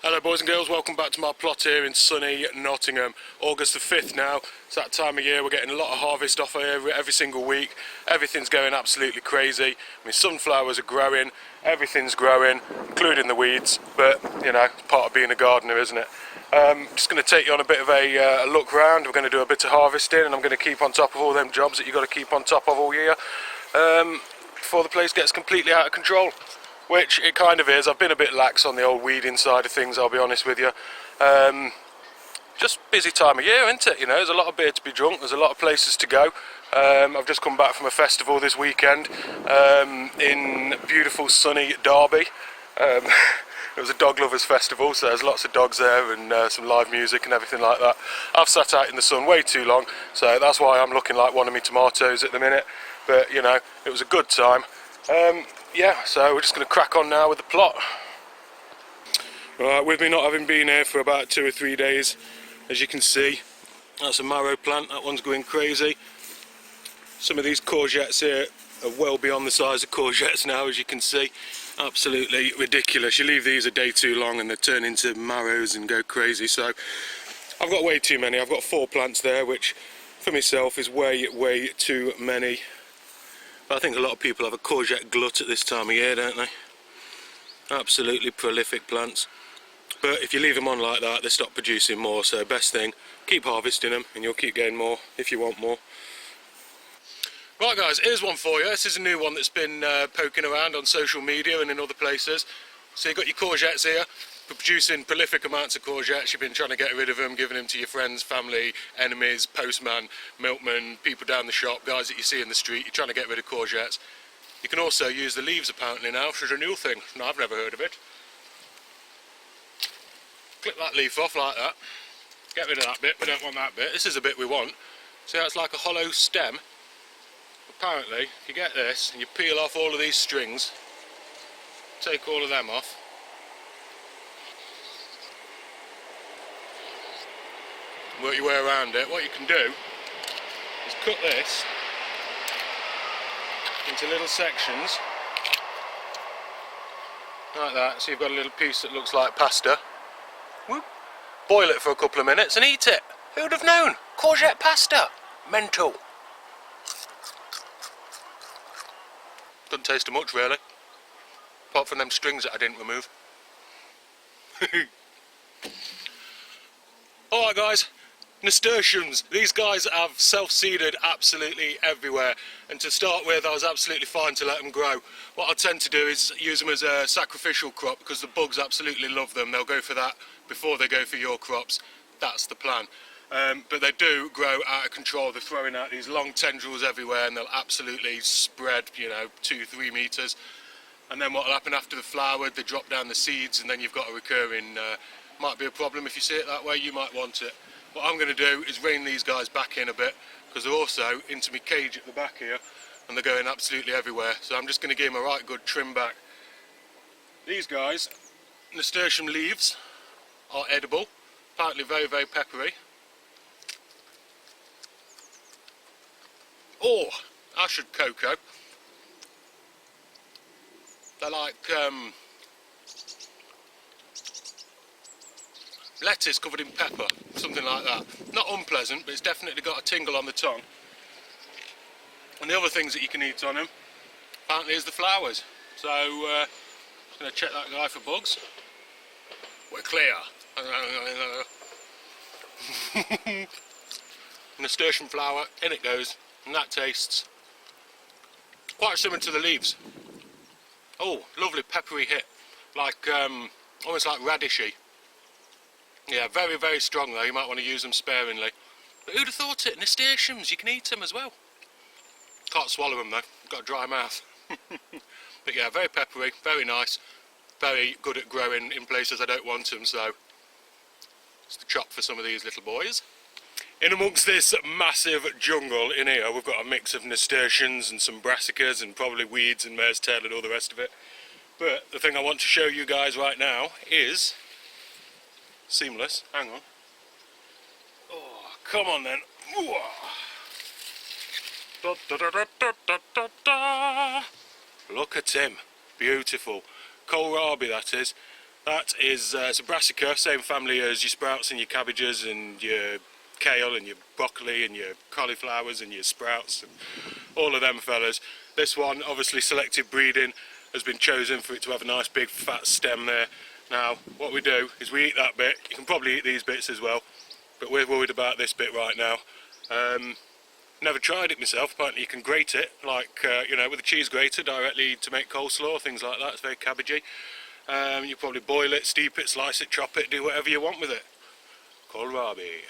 Hello boys and girls, welcome back to my plot here in sunny Nottingham. August the 5th now, it's that time of year, we're getting a lot of harvest off every single week. Everything's going absolutely crazy. I mean, sunflowers are growing, everything's growing, including the weeds, but you know, it's part of being a gardener, isn't it? Just going to take you on a bit of a look round. We're going to do a bit of harvesting, and I'm going to keep on top of all them jobs that you've got to keep on top of all year before the place gets completely out of control. Which it kind of is. I've been a bit lax on the old weeding side of things, I'll be honest with you. Just busy time of year, isn't it? You know, there's a lot of beer to be drunk, there's a lot of places to go. I've just come back from a festival this weekend in beautiful sunny Derby. It was a dog lovers festival, so there's lots of dogs there and some live music and everything like that. I've sat out in the sun way too long, so that's why I'm looking like one of my tomatoes at the minute. But you know, it was a good time. Yeah, so we're just going to crack on now with the plot. Right, with me not having been here for about 2 or 3 days, as you can see, that's a marrow plant, that one's going crazy. Some of these courgettes here are well beyond the size of courgettes now, as you can see. Absolutely ridiculous. You leave these a day too long and they turn into marrows and go crazy. So I've got way too many. I've got 4 plants there, which for myself is way too many. I think a lot of people have a courgette glut at this time of year, don't they? Absolutely prolific plants. But if you leave them on like that, they stop producing more, so best thing, keep harvesting them and you'll keep getting more if you want more. Right guys, here's one for you. This is a new one that's been poking around on social media and in other places. So you've got your courgettes here, producing prolific amounts of courgettes. You've been trying to get rid of them, giving them to your friends, family, enemies, postman, milkman, people down the shop, guys that you see in the street. You're trying to get rid of courgettes. You can also use the leaves apparently now, which is a new thing. No, I've never heard of it. Clip that leaf off like that. Get rid of that bit, we don't want that bit. This is the bit we want. See how it's like a hollow stem? Apparently, if you get this and you peel off all of these strings, take all of them off, work your way around it, what you can do is cut this into little sections like that, so you've got a little piece that looks like pasta. Whoop. Boil it for a couple of minutes and eat it. Who'd have known? Courgette pasta! Mental. Doesn't taste of much really, apart from them strings that I didn't remove. Alright guys, Nasturtiums. These guys have self-seeded absolutely everywhere, and to start with I was absolutely fine to let them grow. What I tend to do is use them as a sacrificial crop because the bugs absolutely love them. They'll go for that before they go for your crops. That's the plan. But they do grow out of control. They're throwing out these long tendrils everywhere and they'll absolutely spread, you know, 2-3 meters. And then what will happen after the flower, they drop down the seeds and then you've got a recurring, might be a problem if you see it that way, you might want it. What I'm going to do is rein these guys back in a bit because they're also into my cage at the back here and they're going absolutely everywhere. So I'm just going to give them a right good trim back. These guys, nasturtium leaves, are edible, apparently very peppery. Or ashed cocoa. They're like lettuce covered in pepper, something like that. Not unpleasant, but it's definitely got a tingle on the tongue. And the other things that you can eat on them, apparently, is the flowers. So, just going to check that guy for bugs. We're clear. Nasturtium flower, in it goes, and that tastes quite similar to the leaves. Oh, lovely peppery hit, like almost like radishy. Yeah, very strong though. You might want to use them sparingly. But who'd have thought it? Nasturtiums, you can eat them as well. Can't swallow them though. Got a dry mouth. But yeah, very peppery, very nice, very good at growing in places I don't want them. So it's the chop for some of these little boys. In amongst this massive jungle in here, we've got a mix of nasturtiums and some brassicas and probably weeds and mare's tail and all the rest of it. But the thing I want to show you guys right now is seamless. Hang on. Oh, come on then. Look at him. Beautiful. Kohlrabi, that is. That is it's a brassica, same family as your sprouts and your cabbages and your kale and your broccoli and your cauliflowers and your sprouts and all of them fellas. This one, obviously selective breeding, has been chosen for it to have a nice big fat stem there. Now what we do is we eat that bit. You can probably eat these bits as well, but we're worried about this bit right now. Never tried it myself. Apparently you can grate it, like you know, with a cheese grater directly to make coleslaw, things like that. It's very cabbagey. You probably boil it, steep it, slice it, chop it, do whatever you want with it. Kohlrabi.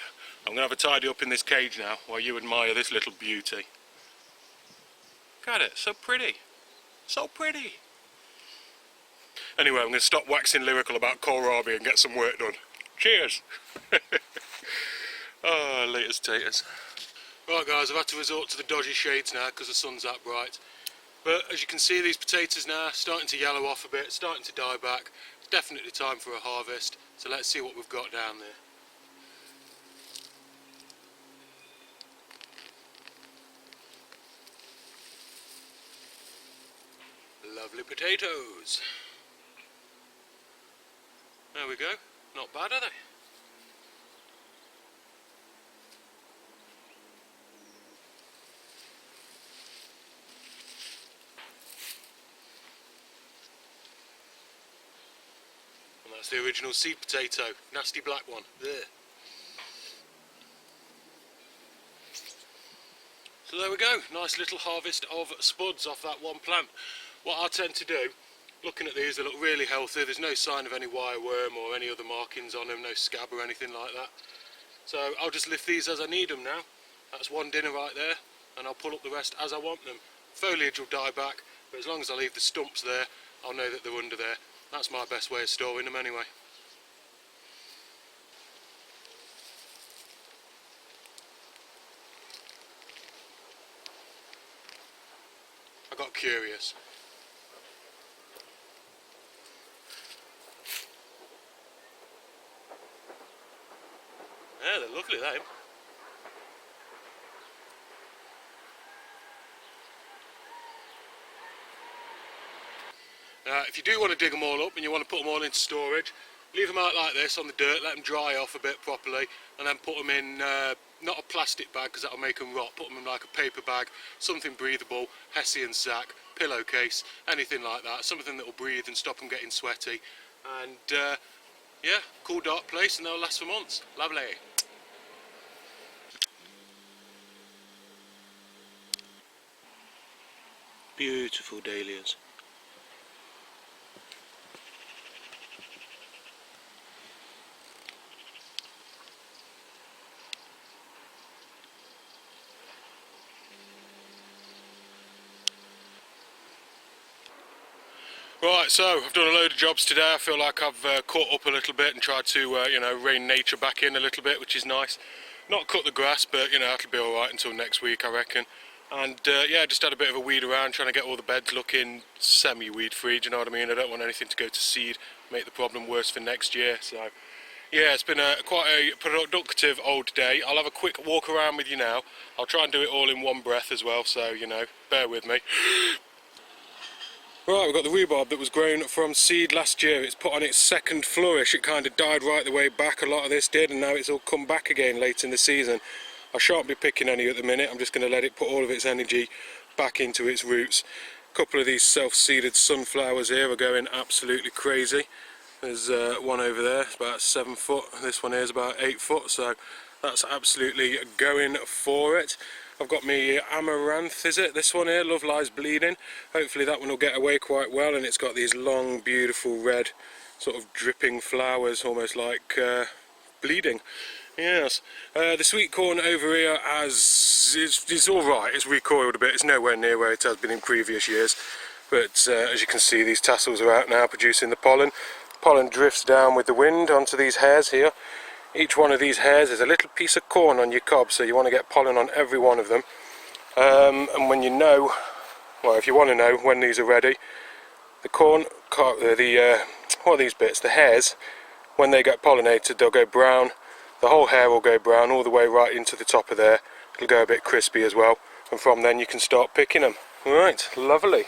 I'm going to have a tidy up in this cage now while you admire this little beauty. Look at it, so pretty. So pretty. Anyway, I'm going to stop waxing lyrical about kohlrabi and get some work done. Cheers! Oh, latest taters. Right guys, I've had to resort to the dodgy shades now because the sun's that bright. But as you can see, these potatoes now starting to yellow off a bit, starting to die back. It's definitely time for a harvest, so let's see what we've got down there. Lovely potatoes. There we go, not bad are they? And that's the original seed potato, nasty black one, there. So there we go, nice little harvest of spuds off that one plant. What I tend to do, looking at these, they look really healthy. There's no sign of any wireworm or any other markings on them, no scab or anything like that. So I'll just lift these as I need them now. That's one dinner right there, and I'll pull up the rest as I want them. Foliage will die back, but as long as I leave the stumps there, I'll know that they're under there. That's my best way of storing them anyway. I got curious. Yeah, they're lovely, them. If you do want to dig them all up and you want to put them all into storage, leave them out like this on the dirt, let them dry off a bit properly, and then put them in, not a plastic bag because that'll make them rot, put them in like a paper bag, something breathable, Hessian sack, pillowcase, anything like that, something that will breathe and stop them getting sweaty. And yeah, cool dark place, and they'll last for months. Lovely. Beautiful dahlias. Right, so I've done a load of jobs today. I feel like I've caught up a little bit and tried to, you know, rein nature back in a little bit, which is nice. Not cut the grass, but you know, that'll be alright until next week, I reckon. And yeah, just had a bit of a weed around, trying to get all the beds looking semi-weed free, do you know what I mean? I don't want anything to go to seed, make the problem worse for next year. So yeah, it's been quite a productive old day. I'll have a quick walk around with you now. I'll try and do it all in one breath as well, so you know, bear with me. Right, we've got the rhubarb that was grown from seed last year. It's put on its second flourish. It kind of died right the way back, a lot of this did, and now it's all come back again late in the season. I shan't be picking any at the minute. I'm just going to let it put all of its energy back into its roots. A couple of these self-seeded sunflowers here are going absolutely crazy. There's one over there, it's about 7 foot. This one here is about 8 foot, so that's absolutely going for it. I've got me amaranth, is it? This one here, Love Lies Bleeding. Hopefully that one will get away quite well, and it's got these long, beautiful red, sort of dripping flowers, almost like bleeding. Yes. The sweet corn over here it's alright, it's recoiled a bit, it's nowhere near where it has been in previous years. But as you can see, these tassels are out now producing the pollen. Pollen drifts down with the wind onto these hairs here. Each one of these hairs is a little piece of corn on your cob, so you want to get pollen on every one of them. And when you know, well, if you want to know when these are ready, the corn, what are these bits? The hairs, when they get pollinated, they'll go brown. The whole hair will go brown all the way right into the top of there. It'll go a bit crispy as well, and from then you can start picking them. Right, lovely.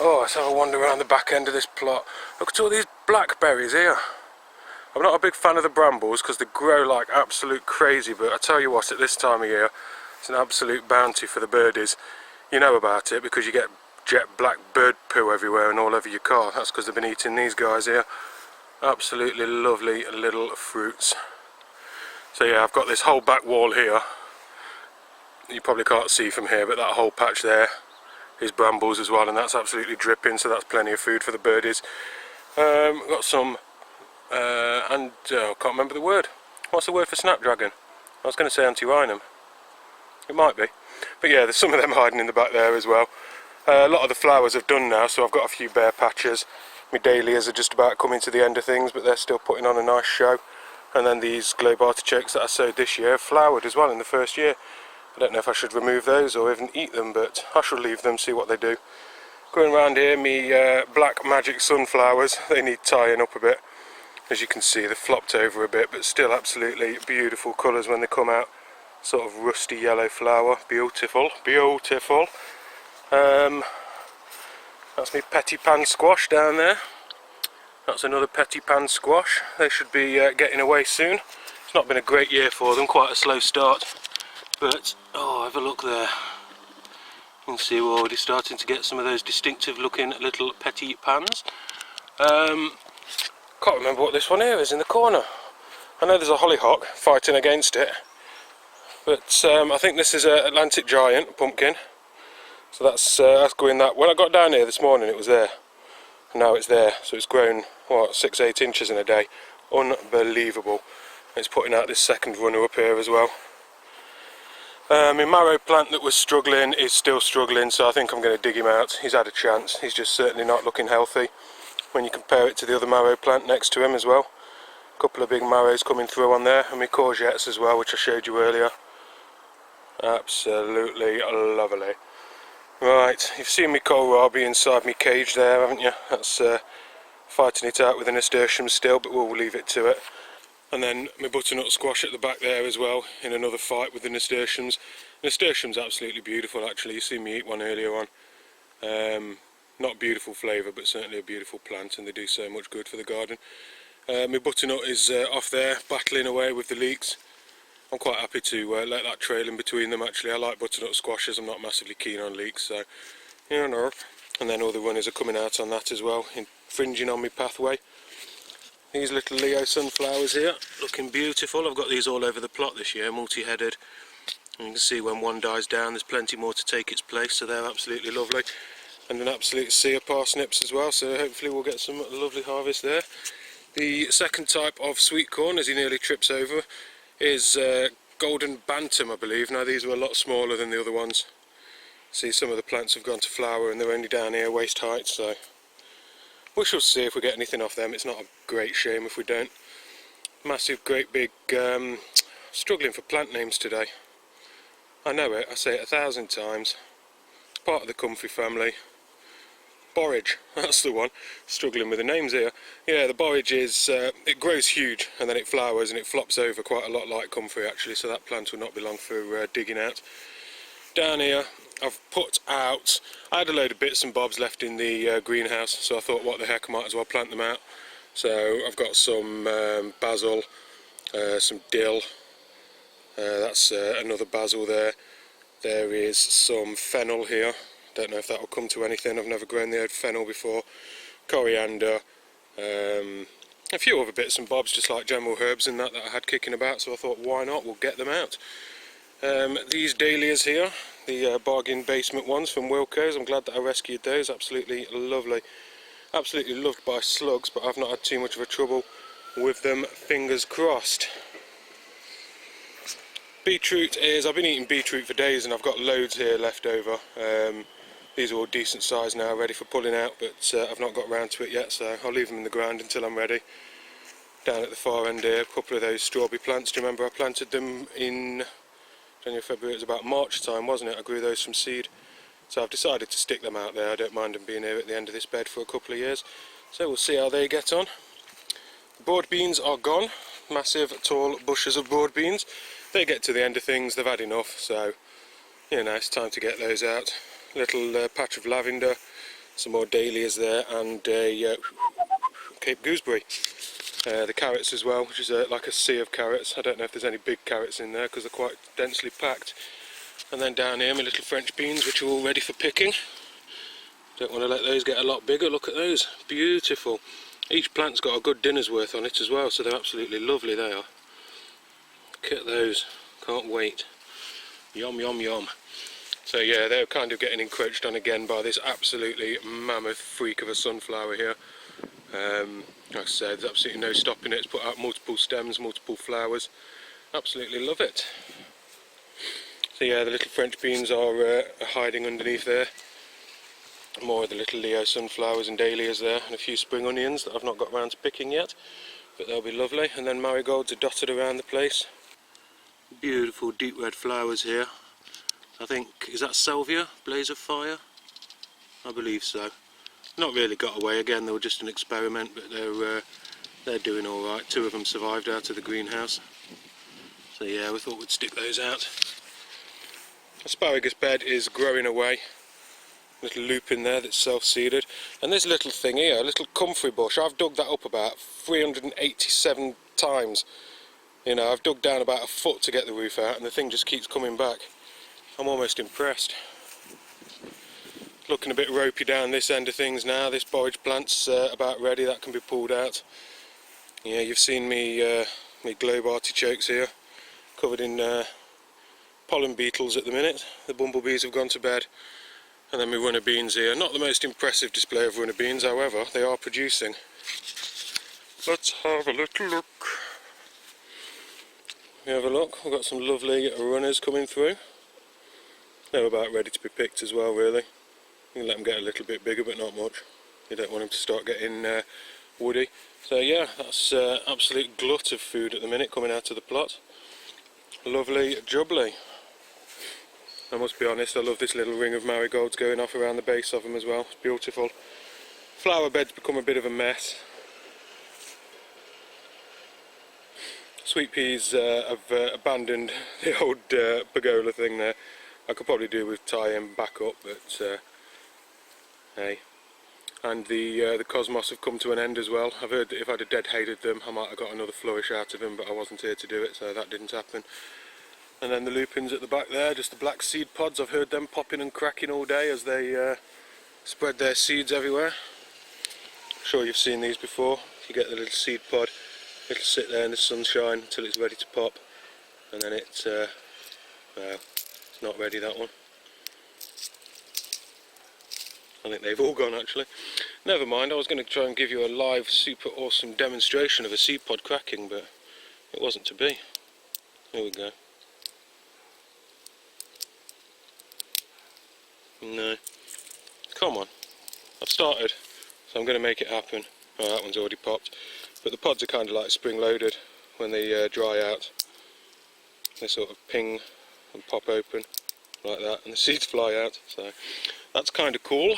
Oh, let's have a wander around the back end of this plot. Look at all these blackberries here. I'm not a big fan of the brambles because they grow like absolute crazy, but I tell you what, at this time of year, it's an absolute bounty for the birdies. You know about it because you get jet black bird poo everywhere and all over your car. That's because they've been eating these guys here. Absolutely lovely little fruits. So yeah, I've got this whole back wall here. You probably can't see from here, but that whole patch there is brambles as well, and that's absolutely dripping, so that's plenty of food for the birdies. Got some, I can't remember the word. What's the word for snapdragon? I was going to say antirrhinum. It might be. But yeah, there's some of them hiding in the back there as well. A lot of the flowers have done now, so I've got a few bare patches. My dahlias are just about coming to the end of things, but they're still putting on a nice show. And then these globe artichokes that I sowed this year have flowered as well in the first year. I don't know if I should remove those or even eat them, but I shall leave them, see what they do. Going around here, me black magic sunflowers, they need tying up a bit. As you can see, they've flopped over a bit, but still absolutely beautiful colours when they come out. Sort of rusty yellow flower, beautiful, beautiful. That's me petty pan squash down there. That's another petty pan squash. They should be getting away soon. It's not been a great year for them, quite a slow start. But, oh, have a look there. You can see we're already starting to get some of those distinctive looking little petty pans. Can't remember what this one here is in the corner. I know there's a hollyhock fighting against it. But I think this is a Lancet giant pumpkin. So that's going that. When I got down here this morning it was there. And now it's there. So it's grown, what, 6-8 inches in a day. Unbelievable. It's putting out this second runner up here as well. My Marrow plant that was struggling is still struggling, so I think I'm going to dig him out. He's had a chance. He's just certainly not looking healthy when you compare it to the other Marrow plant next to him as well. A couple of big marrows coming through on there, and my courgettes as well, which I showed you earlier. Absolutely lovely. Right, you've seen me Kohlrabi inside my cage there, haven't you? That's fighting it out with the Nasturtiums still, but we'll leave it to it. And then my butternut squash at the back there as well, in another fight with the Nasturtiums. Nasturtiums absolutely beautiful actually, you seen me eat one earlier on. Not beautiful flavour, but certainly a beautiful plant, and they do so much good for the garden. My butternut is off there, battling away with the leeks. I'm quite happy to let that trail in between them actually. I like butternut squashes, I'm not massively keen on leeks, so you know. And then all the runners are coming out on that as well, infringing on my pathway. These little Leo sunflowers here, looking beautiful. I've got these all over the plot this year, multi-headed. And you can see when one dies down, there's plenty more to take its place, so they're absolutely lovely. And an absolute sea of parsnips as well, so hopefully we'll get some lovely harvest there. The second type of sweet corn, as he nearly trips over, is golden bantam, I believe. Now these were a lot smaller than the other ones. See, some of the plants have gone to flower and they're only down here waist height, so we shall see if we get anything off them. It's not a great shame if we don't. Massive, great big, struggling for plant names today. I know it, I say it 1,000 times. It's part of the Comfrey family. Borage, that's the one. Struggling with the names here. Yeah, the borage is, it grows huge and then it flowers and it flops over quite a lot like Comfrey actually, so that plant will not be long for digging out. Down here I've put out, I had a load of bits and bobs left in the greenhouse, so I thought what the heck, I might as well plant them out. So I've got some basil, some dill, that's another basil there. There is some fennel here, don't know if that will come to anything, I've never grown the old fennel before. Coriander, a few other bits and bobs, just like general herbs and that I had kicking about, so I thought why not, we'll get them out. These dahlias here, the bargain basement ones from Wilko's, I'm glad that I rescued those, absolutely lovely. Absolutely loved by slugs, but I've not had too much of a trouble with them, fingers crossed. Beetroot is, I've been eating beetroot for days and I've got loads here left over. These are all decent size now, ready for pulling out, but I've not got round to it yet, so I'll leave them in the ground until I'm ready. Down at the far end here, a couple of those strawberry plants. Do you remember I planted them in January, February? It was about March time, wasn't it? I grew those from seed. So I've decided to stick them out there. I don't mind them being here at the end of this bed for a couple of years. So we'll see how they get on. Broad beans are gone. Massive, tall bushes of broad beans. They get to the end of things, they've had enough, so you know, it's time to get those out. Little patch of lavender, some more Dahlias there, and a Cape gooseberry. The carrots as well, which is like a sea of carrots. I don't know if there's any big carrots in there because they're quite densely packed. And then down here my little French beans, which are all ready for picking. Don't want to let those get a lot bigger. Look at those, beautiful. Each plant's got a good dinner's worth on it as well, so they're absolutely lovely, they are. Look at those, can't wait. Yum yum yum. So yeah, they're kind of getting encroached on again by this absolutely mammoth freak of a sunflower here. Like I said, there's absolutely no stopping it. It's put out multiple stems, multiple flowers. Absolutely love it. So yeah, the little French beans are hiding underneath there. More of the little Leo sunflowers and Dahlias there, and a few spring onions that I've not got around to picking yet, but they'll be lovely. And then marigolds are dotted around the place. Beautiful deep red flowers here. I think, is that salvia, blaze of fire? I believe so. Not really got away again, they were just an experiment, but they're doing all right. 2 of them survived out of the greenhouse. So yeah, we thought we'd stick those out. Asparagus bed is growing away. Little loop in there that's self-seeded. And this little thing here, a little comfrey bush, I've dug that up about 387 times. You know, I've dug down about a foot to get the roof out, and the thing just keeps coming back. I'm almost impressed. Looking a bit ropey down this end of things now. This borage plant's about ready, that can be pulled out. Yeah, you've seen me globe artichokes here, covered in pollen beetles at the minute. The bumblebees have gone to bed. And then my runner beans here. Not the most impressive display of runner beans, however, they are producing. Let's have a little look. We have a look, we've got some lovely runners coming through. They're about ready to be picked as well, really. You can let them get a little bit bigger, but not much. You don't want them to start getting woody. So yeah, that's absolute glut of food at the minute coming out of the plot. Lovely jubbly. I must be honest, I love this little ring of marigolds going off around the base of them as well. It's beautiful. Flower bed's become a bit of a mess. Sweet peas have abandoned the old pergola thing there. I could probably do with tying them back up, but hey. And the cosmos have come to an end as well. I've heard that if I'd have dead hated them, I might have got another flourish out of them, but I wasn't here to do it, so that didn't happen. And then the lupins at the back there, just the black seed pods. I've heard them popping and cracking all day as they spread their seeds everywhere. I'm sure you've seen these before. You get the little seed pod, it'll sit there in the sunshine until it's ready to pop, and then it's well, it's not ready, that one. I think they've all gone actually. Never mind, I was going to try and give you a live super awesome demonstration of a seed pod cracking, but it wasn't to be. Here we go. No. Come on. I've started, so I'm going to make it happen. Oh, that one's already popped. But the pods are kind of like spring loaded. When they dry out, they sort of ping and pop open like that, and the seeds fly out. So that's kind of cool.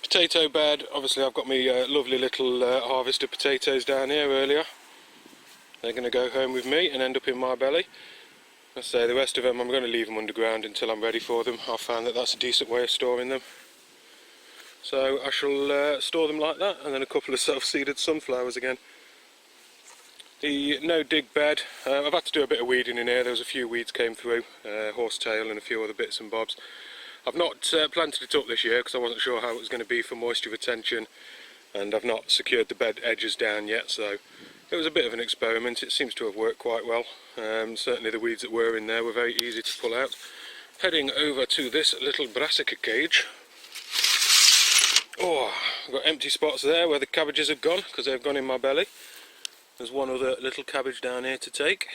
Potato bed. Obviously I've got my lovely little harvest of potatoes down here earlier. They're going to go home with me and end up in my belly. I say the rest of them I'm going to leave them underground until I'm ready for them. I've found that that's a decent way of storing them. So I shall store them like that, and then a couple of self-seeded sunflowers again. The no-dig bed, I've had to do a bit of weeding in here. There was a few weeds came through, horsetail and a few other bits and bobs. I've not planted it up this year because I wasn't sure how it was going to be for moisture retention, and I've not secured the bed edges down yet, so it was a bit of an experiment. It seems to have worked quite well. Certainly the weeds that were in there were very easy to pull out. Heading over to this little brassica cage. Oh, I've got empty spots there where the cabbages have gone because they've gone in my belly. There's one other little cabbage down here to take.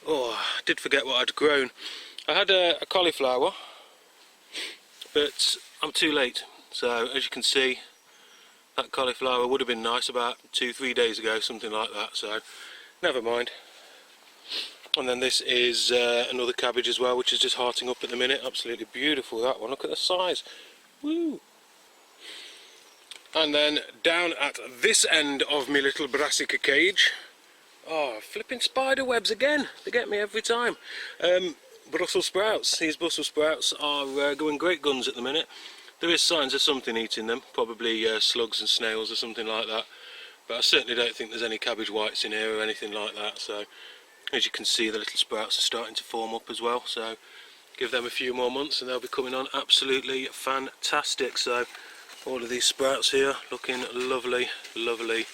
Oh, I did forget what I'd grown. I had a cauliflower, but I'm too late. So as you can see, that cauliflower would have been nice about 2-3 days ago, something like that, so never mind. And then this is another cabbage as well, which is just hearting up at the minute. Absolutely beautiful, that one. Look at the size. Woo! And then down at this end of my little brassica cage, oh, flipping spider webs again. They get me every time. Brussels sprouts. These Brussels sprouts are going great guns at the minute. There is signs of something eating them, probably slugs and snails or something like that. But I certainly don't think there's any cabbage whites in here or anything like that. So as you can see, the little sprouts are starting to form up as well. So give them a few more months and they'll be coming on absolutely fantastic. So all of these sprouts here looking lovely, lovely.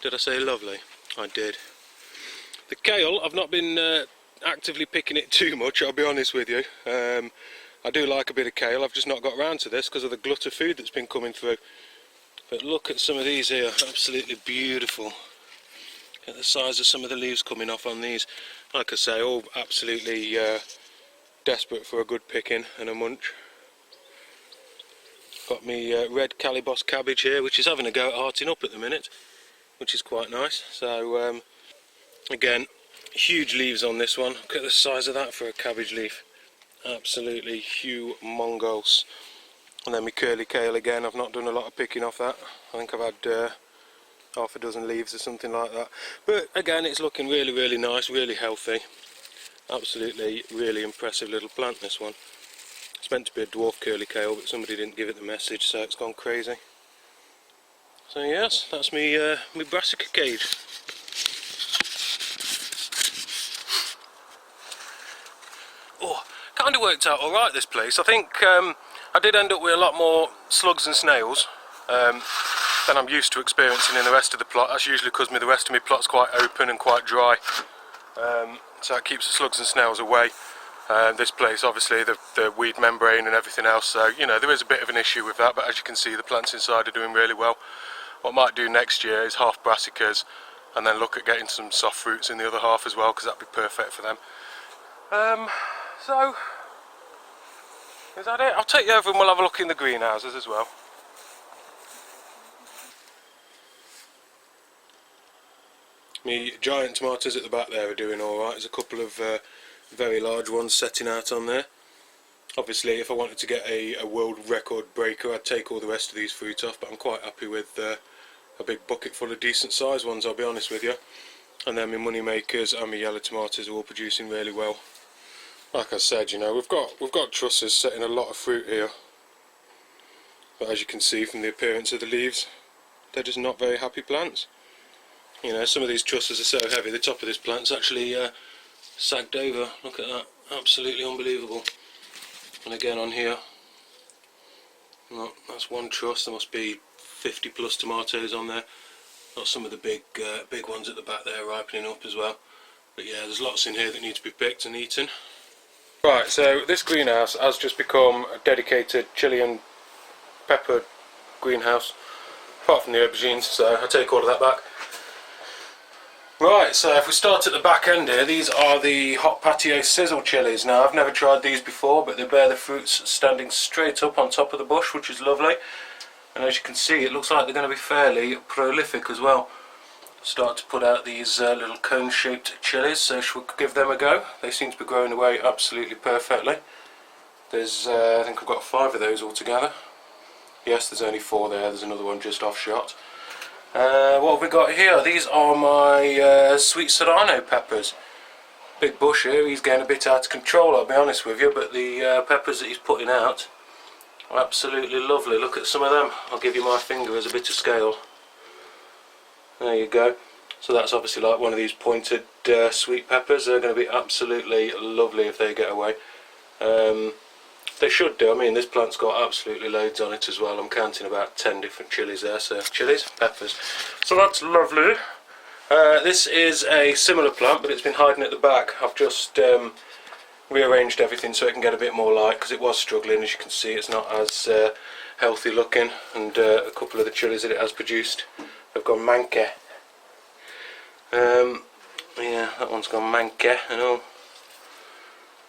Did I say lovely? I did. The kale, I've not been actively picking it too much, I'll be honest with you. I do like a bit of kale, I've just not got round to this because of the glut of food that's been coming through. But look at some of these here, absolutely beautiful. Look at the size of some of the leaves coming off on these. Like I say, all absolutely desperate for a good picking and a munch. Got me red Calibos cabbage here, which is having a go at hearting up at the minute, which is quite nice. So again, huge leaves on this one. Look at the size of that for a cabbage leaf. Absolutely humongous. And then my curly kale again, I've not done a lot of picking off that. I think I've had half a dozen leaves or something like that. But again, it's looking really, really nice, really healthy. Absolutely really impressive little plant, this one. It's meant to be a dwarf curly kale, but somebody didn't give it the message, so it's gone crazy. So yes, that's me brassica cage. Oh, kind of worked out alright, this place. I think I did end up with a lot more slugs and snails than I'm used to experiencing in the rest of the plot. That's usually because the rest of my plot's quite open and quite dry, so it keeps the slugs and snails away. This place, obviously, the weed membrane and everything else, so you know there is a bit of an issue with that, but as you can see, the plants inside are doing really well. What I might do next year is half brassicas and then look at getting some soft fruits in the other half as well, because that'd be perfect for them. So is that it? I'll take you over and we'll have a look in the greenhouses as well. My giant tomatoes at the back there are doing alright. There's a couple of very large ones setting out on there. Obviously, if I wanted to get a world record breaker, I'd take all the rest of these fruit off, but I'm quite happy with a big bucket full of decent sized ones, I'll be honest with you. And then my money makers and my yellow tomatoes are all producing really well. Like I said, you know, we've got trusses setting a lot of fruit here, but as you can see from the appearance of the leaves, they're just not very happy plants. You know, some of these trusses are so heavy, the top of this plant's actually sagged over. Look at that, absolutely unbelievable. And again on here, look, that's one truss. There must be 50 plus tomatoes on there. Got some of the big ones at the back there ripening up as well. But yeah, there's lots in here that need to be picked and eaten. Right, so this greenhouse has just become a dedicated Chilean pepper greenhouse, apart from the aubergines, so I take all of that back. Right, so if we start at the back end here, these are the hot patio sizzle chilies. Now, I've never tried these before, but they bear the fruits standing straight up on top of the bush, which is lovely. And as you can see, it looks like they're going to be fairly prolific as well. Start to put out these little cone-shaped chilies, so should we give them a go? They seem to be growing away absolutely perfectly. There's, I think I've got 5 of those altogether. Yes, there's only 4 there, there's another one just off shot. What have we got here? These are my sweet Serrano peppers. Big bush here, he's getting a bit out of control, I'll be honest with you, but the peppers that he's putting out are absolutely lovely. Look at some of them. I'll give you my finger as a bit of scale. There you go. So that's obviously like one of these pointed sweet peppers. They're going to be absolutely lovely if they get away. They should do. I mean, this plant's got absolutely loads on it as well. I'm counting about 10 different chilies there. So chilies, peppers. So that's lovely. This is a similar plant, but it's been hiding at the back. I've just rearranged everything so it can get a bit more light, because it was struggling. As you can see, it's not as healthy looking, and a couple of the chilies that it has produced have gone manke. Yeah, that one's gone manke and all.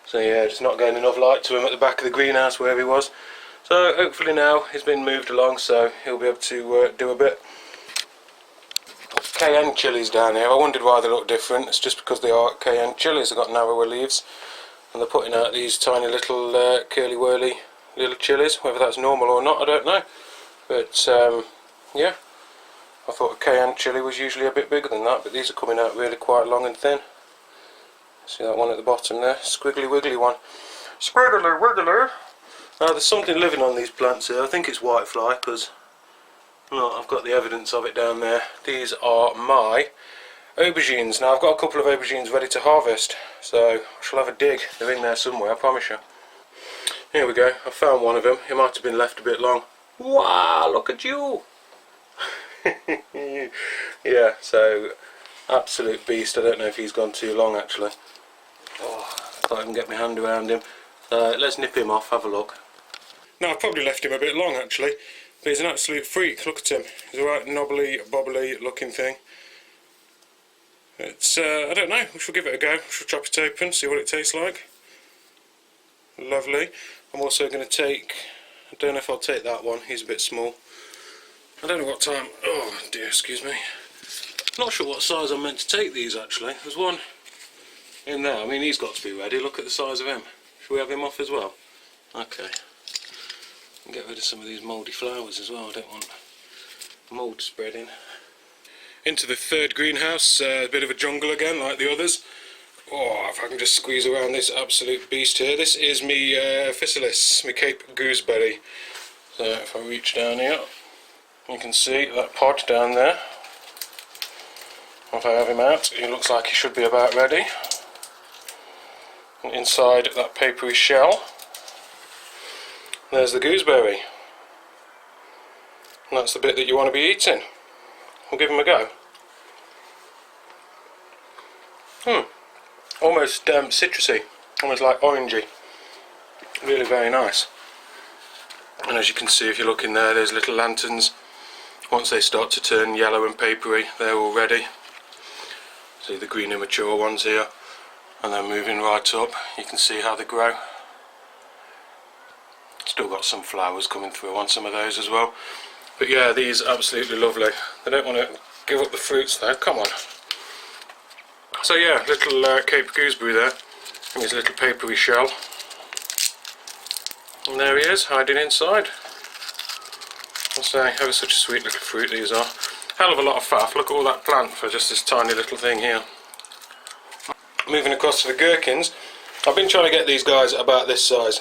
So yeah, just not getting enough light to him at the back of the greenhouse where he was. So hopefully now he's been moved along, so he'll be able to do a bit. Cayenne chilies down here. I wondered why they look different. It's just because they are cayenne chilies. They've got narrower leaves, and they're putting out these tiny little curly whirly little chilies. Whether that's normal or not, I don't know. But yeah, I thought a cayenne chili was usually a bit bigger than that, but these are coming out really quite long and thin. See that one at the bottom there? Squiggly wiggly one. Squiggly wiggly! Now there's something living on these plants here. I think it's whitefly because I've got the evidence of it down there. These are my aubergines. Now I've got a couple of aubergines ready to harvest, so I shall have a dig. They're in there somewhere, I promise you. Here we go, I found one of them. It might have been left a bit long. Wow, look at you! Yeah, so absolute beast. I don't know if he's gone too long actually. Oh, I can't even get my hand around him. Let's nip him off, have a look. No, I've probably left him a bit long actually, but he's an absolute freak. Look at him. He's a right knobbly, bobbly looking thing. It's, I don't know, we shall give it a go. We shall chop it open, see what it tastes like. Lovely. I'm also going to take, I don't know if I'll take that one, he's a bit small. I don't know what time, oh dear, excuse me. Not sure what size I'm meant to take these actually. There's one in there, I mean he's got to be ready, look at the size of him. Should we have him off as well? Okay. And get rid of some of these mouldy flowers as well, I don't want mould spreading. Into the third greenhouse, a bit of a jungle again like the others. Oh, if I can just squeeze around this absolute beast here. This is me Physalis, me Cape Gooseberry. So if I reach down here, you can see that pod down there. If I have him out, he looks like he should be about ready. And inside that papery shell, there's the gooseberry. And that's the bit that you want to be eating. We'll give him a go. Almost citrusy, almost like orangey. Really very nice. And as you can see, if you look in there, there's little lanterns. Once they start to turn yellow and papery, they're all ready. See the green immature ones here, and then moving right up, you can see how they grow. Still got some flowers coming through on some of those as well. But yeah, these are absolutely lovely. They don't want to give up the fruits though, come on. So yeah, little Cape Gooseberry there, in his little papery shell. And there he is, hiding inside. I'll say, ever such a sweet little fruit these are. Hell of a lot of faff, look at all that plant for just this tiny little thing here. Moving across to the gherkins, I've been trying to get these guys about this size,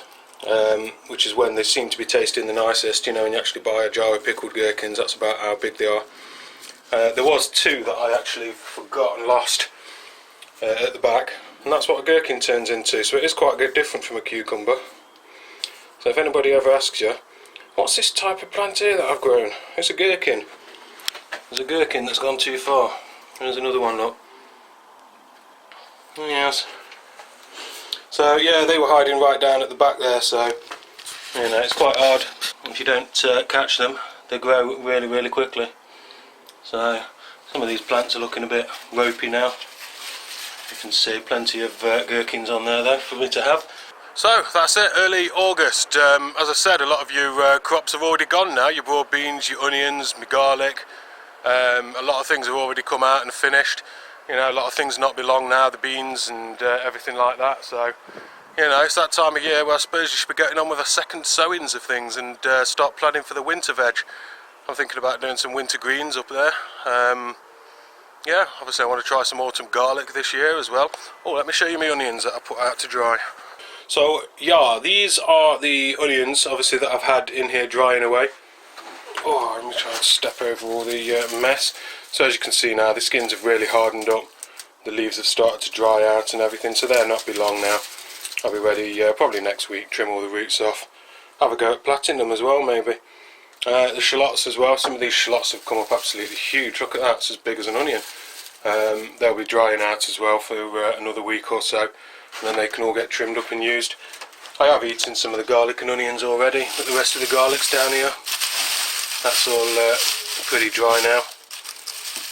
which is when they seem to be tasting the nicest. You know, when you actually buy a jar of pickled gherkins, that's about how big they are. There was two that I actually forgot and lost at the back, and that's what a gherkin turns into, so it is quite good, different from a cucumber. So if anybody ever asks you, what's this type of plant here that I've grown? It's a gherkin. There's a gherkin that's gone too far. There's another one, look. Yes. So yeah, they were hiding right down at the back there, so you know, it's quite hard. If you don't catch them, they grow really, really quickly. So some of these plants are looking a bit ropey now. You can see plenty of gherkins on there though for me to have. So that's it, early August. As I said, a lot of your crops have already gone now. Your broad beans, your onions, my garlic. A lot of things have already come out and finished. You know, a lot of things not be long now, the beans and everything like that. So, you know, it's that time of year where I suppose you should be getting on with the second sowings of things and start planning for the winter veg. I'm thinking about doing some winter greens up there. Yeah, obviously I want to try some autumn garlic this year as well. Oh, let me show you my onions that I put out to dry. So yeah, these are the onions obviously that I've had in here drying away. Oh, let me try and step over all the mess. So as you can see now, the skins have really hardened up. The leaves have started to dry out and everything, so they'll not be long now. I'll be ready probably next week, trim all the roots off. Have a go at platting them as well maybe. The shallots as well, some of these shallots have come up absolutely huge. Look at that, it's as big as an onion. They'll be drying out as well for another week or so, and then they can all get trimmed up and used. I have eaten some of the garlic and onions already, but the rest of the garlic's down here. That's all pretty dry now,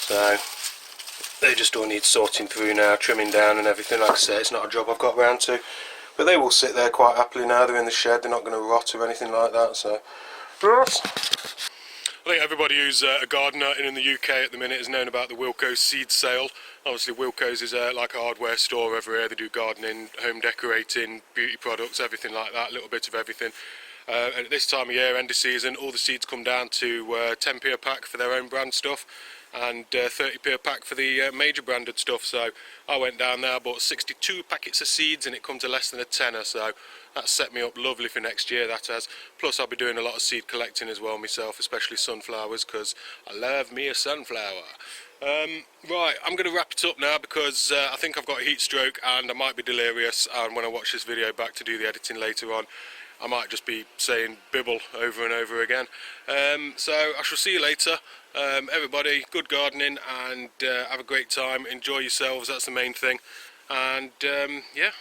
so they just all need sorting through now, trimming down and everything. Like I say, it's not a job I've got round to, but they will sit there quite happily now. They're in the shed, they're not going to rot or anything like that, so yes. I think everybody who's a gardener in the UK at the minute has known about the Wilko's seed sale. Obviously Wilko's is like a hardware store over here. They do gardening, home decorating, beauty products, everything like that, a little bit of everything. And at this time of year, end of season, all the seeds come down to 10p a pack for their own brand stuff, and 30p a pack for the major branded stuff. So I went down there, bought 62 packets of seeds, and it come to less than a tenner. So that set me up lovely for next year, that has. Plus I'll be doing a lot of seed collecting as well myself, especially sunflowers, because I love me a sunflower. Right, I'm going to wrap it up now, because I think I've got a heat stroke and I might be delirious, and when I watch this video back to do the editing later on, I might just be saying bibble over and over again. So I shall see you later. Everybody, good gardening, and have a great time. Enjoy yourselves, that's the main thing. And yeah.